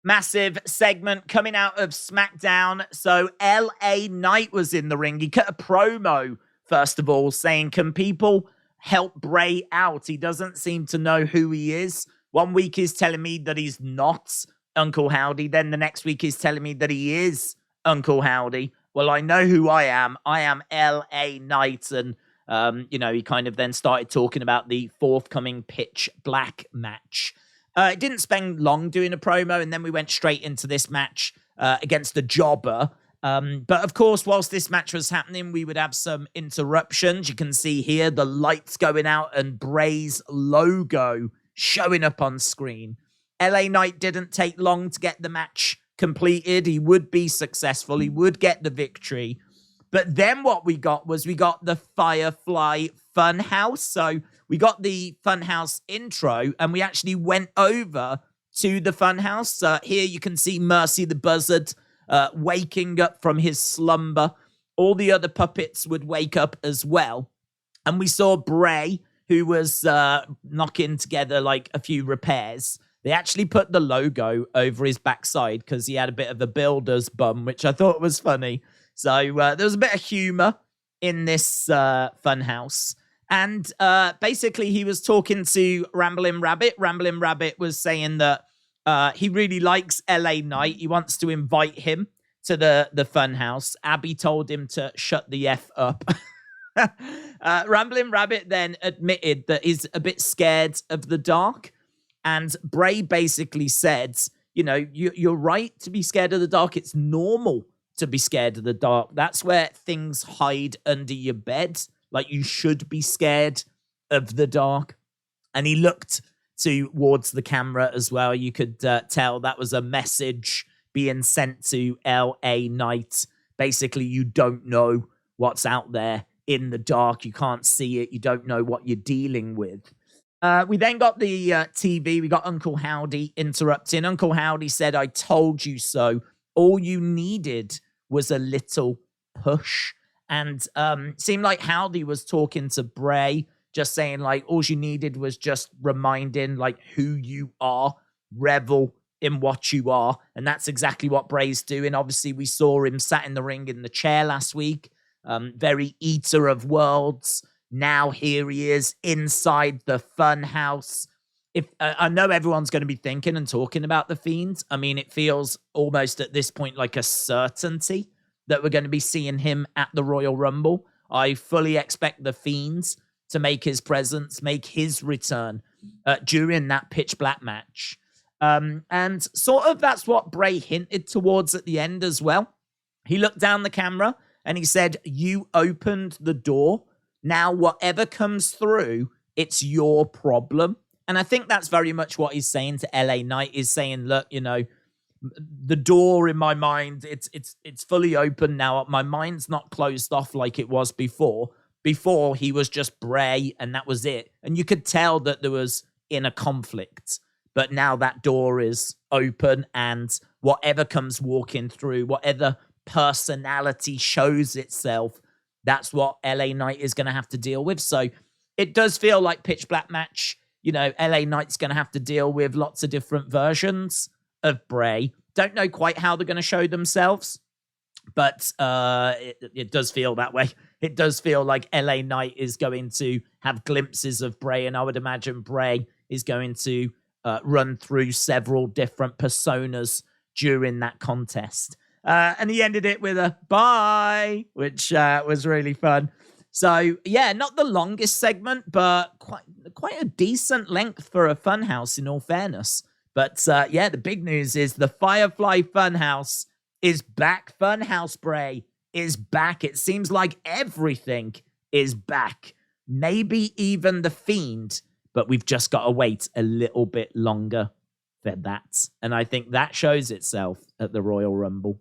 Massive segment coming out of SmackDown. So LA Knight was in the ring. He cut a promo, first of all, saying, can people help Bray out? He doesn't seem to know who he is. 1 week he's telling me that he's not Uncle Howdy. Then the next week he's telling me that he is Uncle Howdy. Well, I know who I am. I am LA Knight. And, he kind of then started talking about the forthcoming Pitch Black match. It didn't spend long doing a promo, and then we went straight into this match against the Jobber. But of course, whilst this match was happening, we would have some interruptions. You can see here the lights going out and Bray's logo showing up on screen. LA Knight didn't take long to get the match completed. He would be successful. He would get the victory. But then what we got was the Firefly Fun House. So we got the Fun House intro, and we actually went over to the Fun House. Here you can see Mercy the Buzzard waking up from his slumber. All the other puppets would wake up as well. And we saw Bray, who was knocking together like a few repairs. They actually put the logo over his backside because he had a bit of a builder's bum, which I thought was funny. So there was a bit of humor in this Fun House. And basically he was talking to Ramblin' Rabbit. Ramblin' Rabbit was saying that he really likes LA Knight. He wants to invite him to the Fun House. Abby told him to shut the F up. Ramblin' Rabbit then admitted that he's a bit scared of the dark. And Bray basically said, you're right to be scared of the dark. It's normal to be scared of the dark. That's where things hide under your bed. Like, you should be scared of the dark. And he looked towards the camera as well. You could tell that was a message being sent to LA Knight. Basically, you don't know what's out there in the dark. You can't see it. You don't know what you're dealing with. We then got the TV. We got Uncle Howdy interrupting. Uncle Howdy said, I told you so. All you needed was a little push. And seemed like Howdy was talking to Bray, just saying, like, all you needed was just reminding, like, who you are. Revel in what you are. And that's exactly what Bray's doing. Obviously, we saw him sat in the ring in the chair last week. Very eater of worlds. Now here he is inside the Fun House. I know everyone's going to be thinking and talking about the Fiend. I mean, it feels almost at this point like a certainty that we're going to be seeing him at the Royal Rumble. I fully expect the Fiends to make his presence, make his return during that Pitch Black match. And sort of that's what Bray hinted towards at the end as well. He looked down the camera and he said, you opened the door. Now, whatever comes through, it's your problem. And I think that's very much what he's saying to LA Knight, is saying, look, the door in my mind, it's fully open now. My mind's not closed off like it was before. Before, he was just Bray, and that was it. And you could tell that there was inner conflict. But now that door is open, and whatever comes walking through, whatever personality shows itself, that's what LA Knight is going to have to deal with. So it does feel like Pitch Black match. LA Knight's going to have to deal with lots of different versions of Bray. Don't know quite how they're going to show themselves, but it does feel that way. It does feel like LA Knight is going to have glimpses of Bray, and I would imagine Bray is going to run through several different personas during that contest. And he ended it with a bye, which was really fun. So, yeah, not the longest segment, but quite a decent length for a Fun House, in all fairness. But, the big news is the Firefly Fun House is back. Fun House Bray is back. It seems like everything is back. Maybe even the Fiend, but we've just got to wait a little bit longer for that. And I think that shows itself at the Royal Rumble.